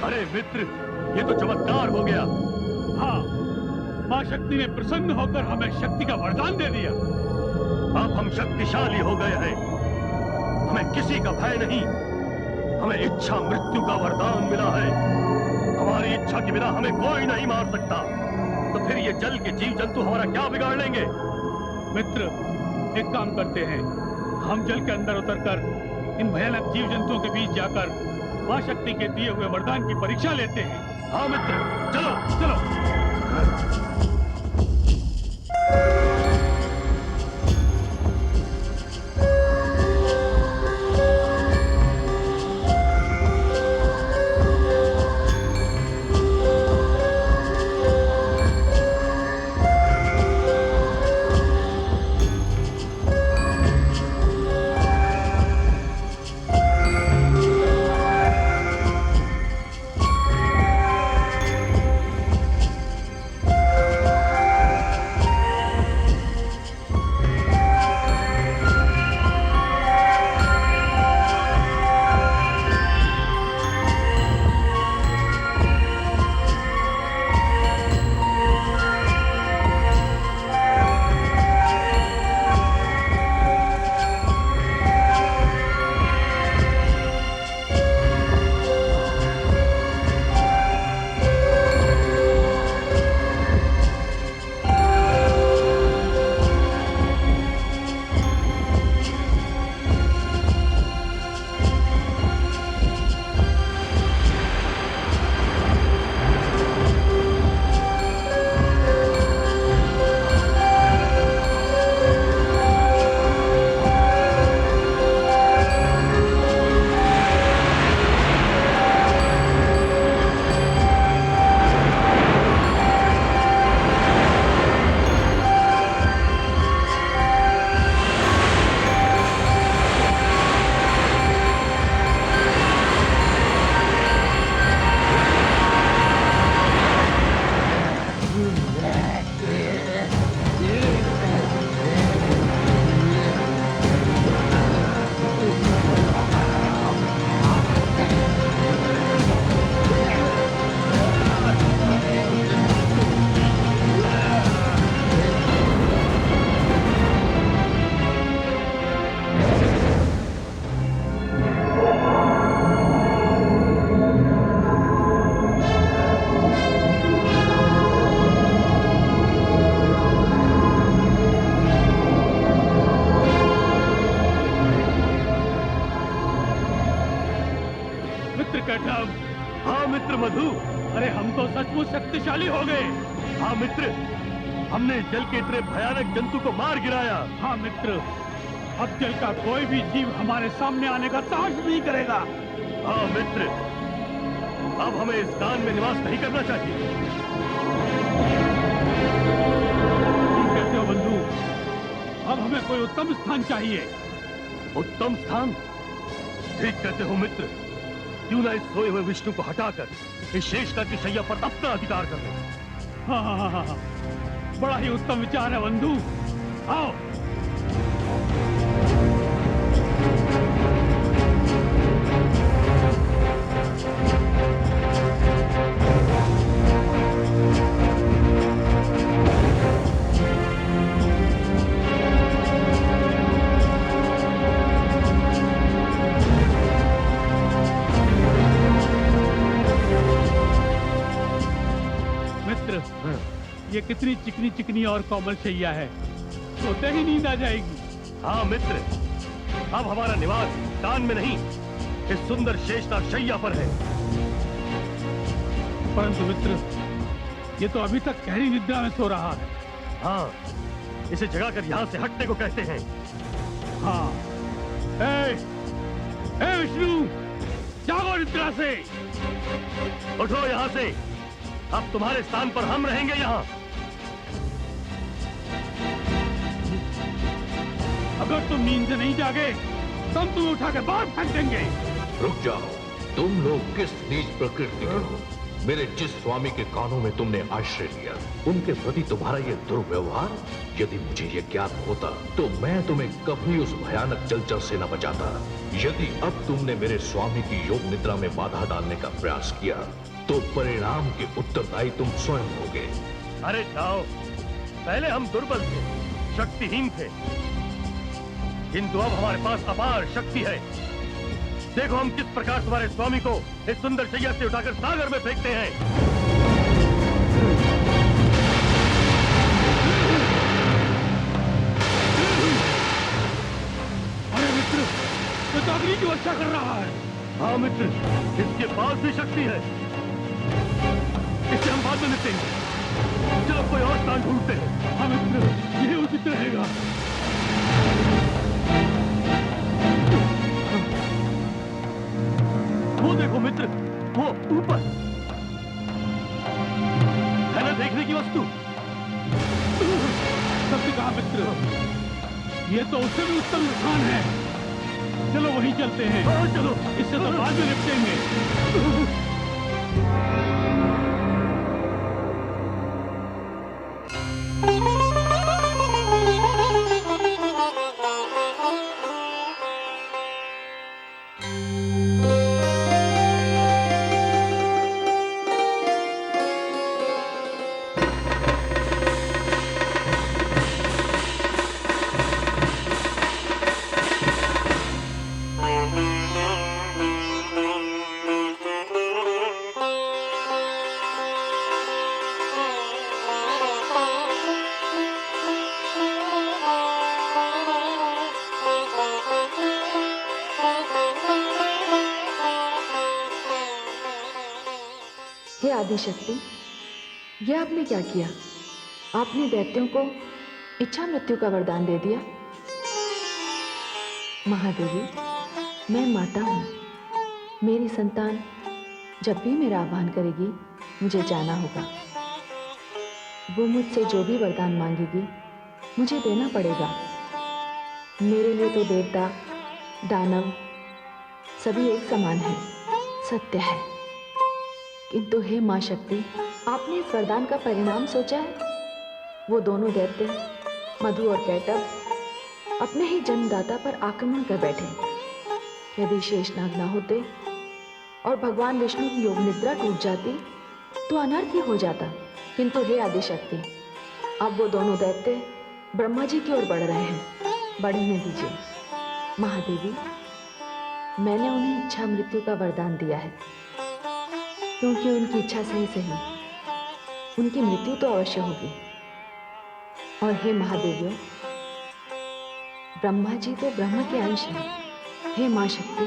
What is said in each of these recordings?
अरे मित्र, ये तो चमत्कार हो गया। हाँ, माँ शक्ति ने प्रसन्न होकर हमें शक्ति का वरदान दे दिया। अब हम शक्तिशाली हो गए हैं। हमें किसी का भय नहीं। हमें इच्छा मृत्यु का वरदान मिला है। हमारी इच्छा के बिना हमें कोई नहीं मार सकता। तो फिर ये जल के जीव जंतु हमारा क्या बिगाड़ लेंगे? मित्र, एक काम करते हैं, हम जल के अंदर उतरकर इन भयानक जीव जंतुओं के बीच जाकर माँ शक्ति के दिए हुए वरदान की परीक्षा लेते हैं। हाँ मित्र, चलो चलो। हाँ मित्र मधु, अरे हम तो सचमुच शक्तिशाली हो गए। हाँ मित्र, हमने जल के इतने भयानक जंतु को मार गिराया। हाँ मित्र, अब जल का कोई भी जीव हमारे सामने आने का साहस नहीं करेगा। हाँ मित्र, अब हमें इस स्थान में निवास नहीं करना चाहिए। ठीक कहते हो बंधु, अब हमें कोई उत्तम स्थान चाहिए। उत्तम स्थान? ठीक कहते हो मित्र, क्यों ना इस सोए हुए विष्णु को हटाकर इस शेषनाग की शैया पर अपना अधिकार कर ले। हाँ, बड़ा ही उत्तम विचार है बंधु, आओ। ये कितनी चिकनी चिकनी और कोमल शैया है, सोते ही नींद आ जाएगी। हाँ मित्र, अब हमारा निवास कान में नहीं, इस सुंदर शेषनाग शैया पर है। परंतु मित्र, ये तो अभी तक गहरी निद्रा में सो रहा है। हाँ, इसे जगाकर यहाँ से हटने को कहते हैं। हाँ, ए विष्णु, जागो निद्रा से, उठो यहाँ से। अब तुम्हारे स्थान पर हम रहेंगे यहाँ। अगर तुम नींद से नहीं जागे तो हम तुम्हें उठा के बाहर फेंक देंगे। रुक जाओ, तुम लोग किस नीच प्रकृति के हो? मेरे जिस स्वामी के कानों में तुमने आश्रय लिया, उनके प्रति तुम्हारा ये दुर्व्यवहार, यदि मुझे ये ज्ञात होता तो मैं तुम्हें कभी उस भयानक जलचर से न बचाता। यदि अब तुमने मेरे स्वामी की योग निद्रा में बाधा डालने का प्रयास किया तो परिणाम के उत्तरदायी तुम स्वयं होगे। अरे जाओ, पहले हम दुर्बल थे, शक्तिहीन थे, किंतु अब हमारे पास अपार शक्ति है। देखो हम किस प्रकार तुम्हारे स्वामी को इस सुंदर शैया से उठाकर सागर में फेंकते हैं। अरे मित्र, ये तो अग्नि की वर्षा कर रहा है। हाँ मित्र, इसके पास भी शक्ति है, इसे हम बाद में निपटेंगे। चलो कोई और स्थान ढूंढते हैं। हाँ मित्र, ये उचित रहेगा। वो देखो मित्र, वो ऊपर है ना देखने की वस्तु। सत्य कहा मित्र, ये तो उससे भी उत्तम स्थान है। चलो वहीं चलते हैं। हाँ, चलो, इससे तो बाद में निपटेंगे। हे आदिशक्ति, यह आपने क्या किया? आपने दैत्यों को इच्छा मृत्यु का वरदान दे दिया। महादेवी, मैं माता हूँ। मेरी संतान जब भी मेरा आह्वान करेगी मुझे जाना होगा। वो मुझसे जो भी वरदान मांगेगी मुझे देना पड़ेगा। मेरे लिए तो देवता दानव सभी एक समान है, सत्य है। किंतु हे माँ शक्ति, आपने इस वरदान का परिणाम सोचा है? वो दोनों दैत्य मधु और कैटभ अपने ही जन्मदाता पर आक्रमण कर बैठे। यदि शेषनाग न होते और भगवान विष्णु की योग निद्रा टूट जाती तो अनर्थ ही हो जाता। किंतु हे आदिशक्ति, अब वो दोनों दैत्य ब्रह्मा जी की ओर बढ़ रहे हैं। बढ़ने दीजिए। महादेवी, मैंने उन्हें इच्छा मृत्यु का वरदान दिया है, क्योंकि उनकी इच्छा से ही उनकी मृत्यु तो अवश्य होगी। और हे महादेवियों, ब्रह्मा जी तो ब्रह्म के अंश हैं। हे माँ शक्ति,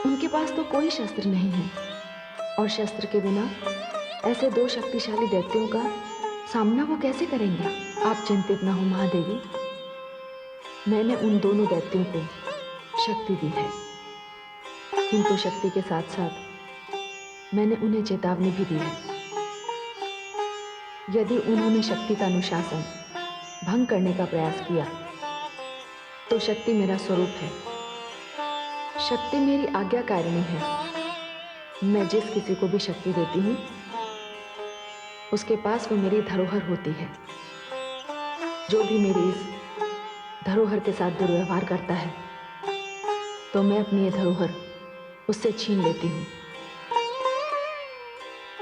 उनके पास तो कोई शस्त्र नहीं है, और शस्त्र के बिना ऐसे दो शक्तिशाली दैत्यों का सामना वो कैसे करेंगे? आप चिंतित न हो महादेवी, मैंने उन दोनों दैत्यों को शक्ति दी है, किंतु शक्ति के साथ साथ मैंने उन्हें चेतावनी भी दी है। यदि उन्होंने शक्ति का अनुशासन भंग करने का प्रयास किया तो शक्ति मेरा स्वरूप है, शक्ति मेरी आज्ञाकारिणी है। मैं जिस किसी को भी शक्ति देती हूँ उसके पास वो मेरी धरोहर होती है। जो भी मेरी इस धरोहर के साथ दुर्व्यवहार करता है तो मैं अपनी ये धरोहर उससे छीन लेती हूँ।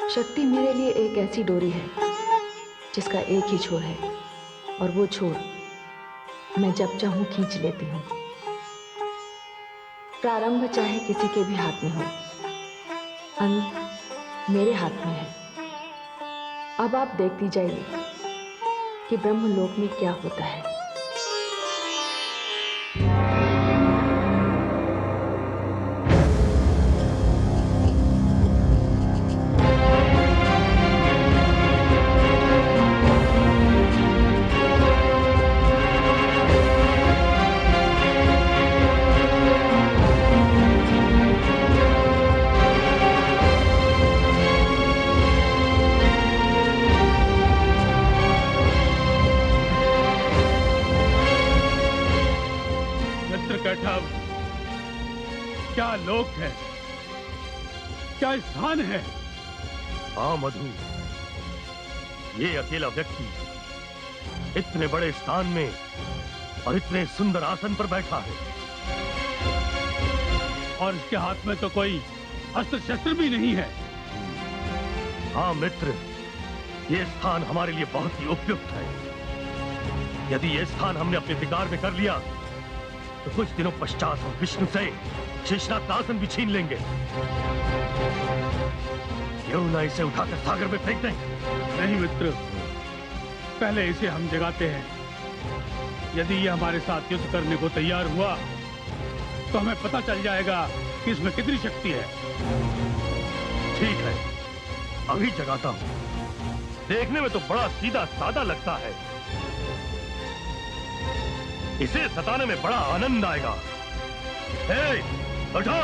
शक्ति मेरे लिए एक ऐसी डोरी है जिसका एक ही छोर है, और वो छोर मैं जब चाहूं खींच लेती हूँ। प्रारंभ चाहे किसी के भी हाथ में हो, अंत मेरे हाथ में है। अब आप देखती जाइए कि ब्रह्मलोक में क्या होता है। क्या लोक है, क्या स्थान है। हाँ मधु, ये अकेला व्यक्ति इतने बड़े स्थान में और इतने सुंदर आसन पर बैठा है। और इसके हाथ में तो कोई अस्त्र शस्त्र भी नहीं है। हाँ मित्र, ये स्थान हमारे लिए बहुत ही उपयुक्त है। यदि ये स्थान हमने अपने अधिकार में कर लिया तो कुछ दिनों पश्चात हम विष्णु से शेषनाग का आसन भी छीन लेंगे। क्यों ना इसे उठाकर सागर में फेंक दें? नहीं मित्र, पहले इसे हम जगाते हैं। यदि ये हमारे साथ युद्ध करने को तैयार हुआ तो हमें पता चल जाएगा कि इसमें कितनी शक्ति है। ठीक है, अभी जगाता हूं। देखने में तो बड़ा सीधा सादा लगता है, इसे सताने में बड़ा आनंद आएगा। हे, उठो!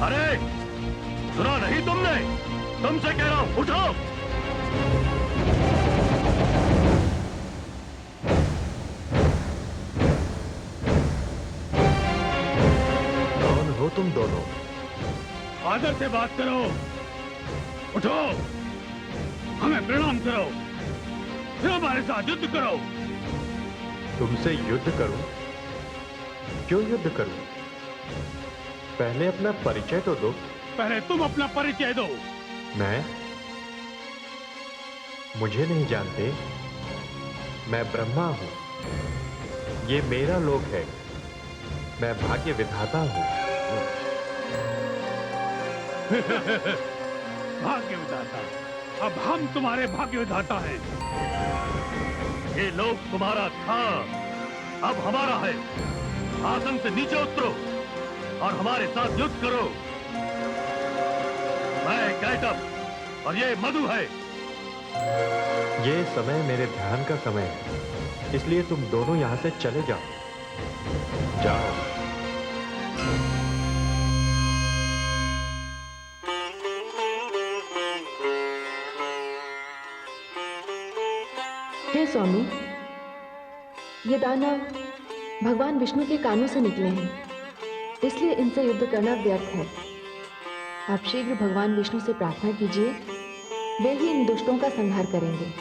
अरे सुना नहीं तुमने? तुमसे कह रहा हूं, उठो! कौन हो तुम दोनों? आदर से बात करो। उठो, हमें प्रणाम करो, फिर हमारे साथ युद्ध करो। तुमसे युद्ध करूं? क्यों युद्ध करूं? पहले अपना परिचय तो दो। पहले तुम अपना परिचय दो। मैं? मुझे नहीं जानते? मैं ब्रह्मा हूं। ये मेरा लोक है। मैं भाग्य विधाता हूं। भाग्य विधाता? अब हम तुम्हारे भाग्य विधाता हैं। ये लोक तुम्हारा था, अब हमारा है। आसन से नीचे उतरो और हमारे साथ युद्ध करो। मैं कैटअप और ये मधु है। ये समय मेरे ध्यान का समय है, इसलिए तुम दोनों यहां से चले जाओ। जाओ। हे स्वामी, ये दानव भगवान विष्णु के कानों से निकले हैं, इसलिए इनसे युद्ध करना व्यर्थ है। आप शीघ्र भगवान विष्णु से प्रार्थना कीजिए, वे ही इन दुष्टों का संहार करेंगे।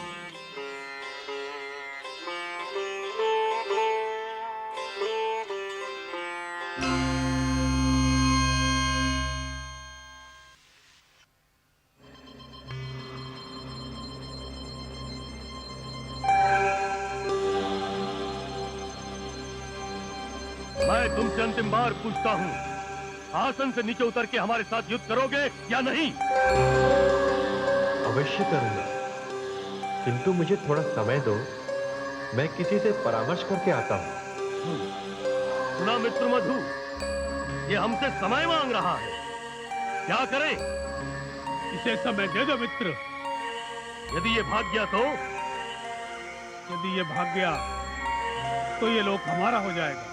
मैं तुमसे अंतिम बार पूछता हूं, आसन से नीचे उतर के हमारे साथ युद्ध करोगे या नहीं? अवश्य करूंगा, किंतु मुझे थोड़ा समय दो। मैं किसी से परामर्श करके आता हूं। सुना मित्र मधु, ये हमसे समय मांग रहा है। क्या करें? इसे समय दे दो मित्र। यदि ये भाग गया तो? यदि ये भाग गया तो ये लोक हमारा हो जाएगा,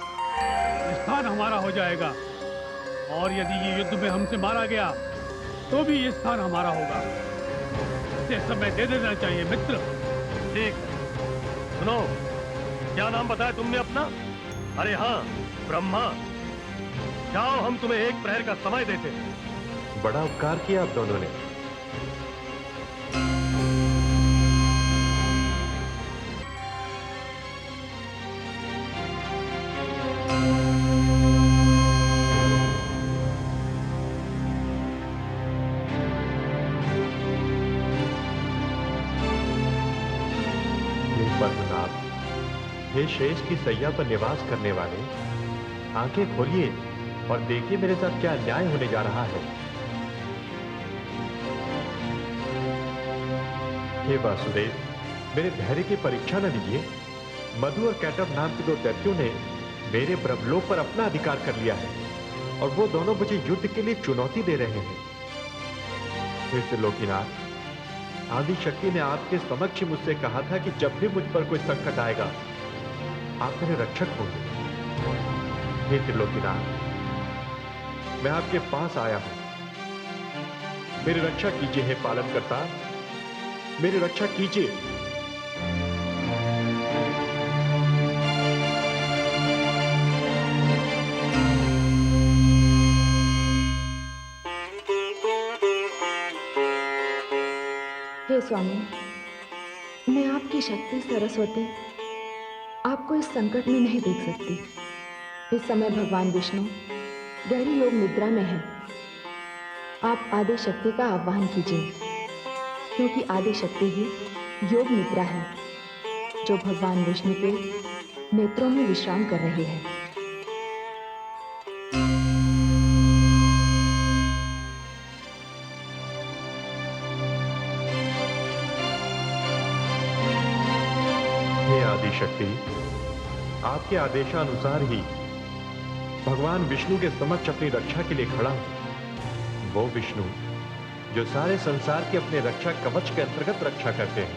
स्थान हमारा हो जाएगा। और यदि ये युद्ध में हमसे मारा गया तो भी ये स्थान हमारा होगा। इसे समय दे देना चाहिए मित्र। ठीक है, सुनो, क्या नाम बताया तुमने अपना? अरे हाँ, ब्रह्मा। जाओ, हम तुम्हें एक प्रहर का समय देते हैं। बड़ा उपकार किया आप दोनों ने। हे शेष की सैया पर निवास करने वाले, आंखें खोलिए और देखिए मेरे साथ क्या अन्याय होने जा रहा है। हे वासुदेव, मेरे धैर्य की परीक्षा न लीजिए। मधु और कैटअप नाम के दो दैत्यों ने मेरे ब्रह्मलोक पर अपना अधिकार कर लिया है और वो दोनों मुझे युद्ध के लिए चुनौती दे रहे हैं। हे त्रिलोकीनाथ, आदि शक्ति ने आपके समक्ष मुझसे कहा था कि जब भी मुझ पर कोई संकट आएगा आप मेरे रक्षक होंगे। हे त्रिलोकीनाथ, मैं आपके पास आया हूं। मेरी रक्षा कीजिए हे पालनकर्ता, मेरी रक्षा कीजिए। हे स्वामी, मैं आपकी शक्ति सरस्वती आपको इस संकट में नहीं देख सकती। इस समय भगवान विष्णु गहरी योग निद्रा में है। आप आदि शक्ति का आह्वान कीजिए, क्योंकि आदि शक्ति ही योग निद्रा है जो भगवान विष्णु के नेत्रों में विश्राम कर रही है। हे आदि शक्ति, आपके आदेशानुसार ही भगवान विष्णु के समक्ष अपनी रक्षा के लिए खड़ा हूं। वो विष्णु जो सारे संसार की अपने रक्षा कवच के अंतर्गत रक्षा करते हैं।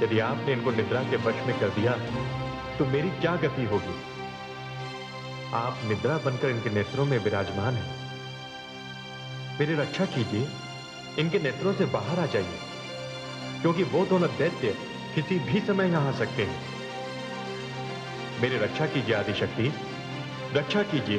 यदि आपने इनको निद्रा के वश में कर दिया तो मेरी क्या गति होगी? आप निद्रा बनकर इनके नेत्रों में विराजमान हैं। मेरी रक्षा कीजिए, इनके नेत्रों से बाहर आ जाइए, क्योंकि वो दोनों दैत्य किसी भी समय यहां आ सकते हैं। मेरी रक्षा कीजिए आदिशक्ति, रक्षा कीजिए।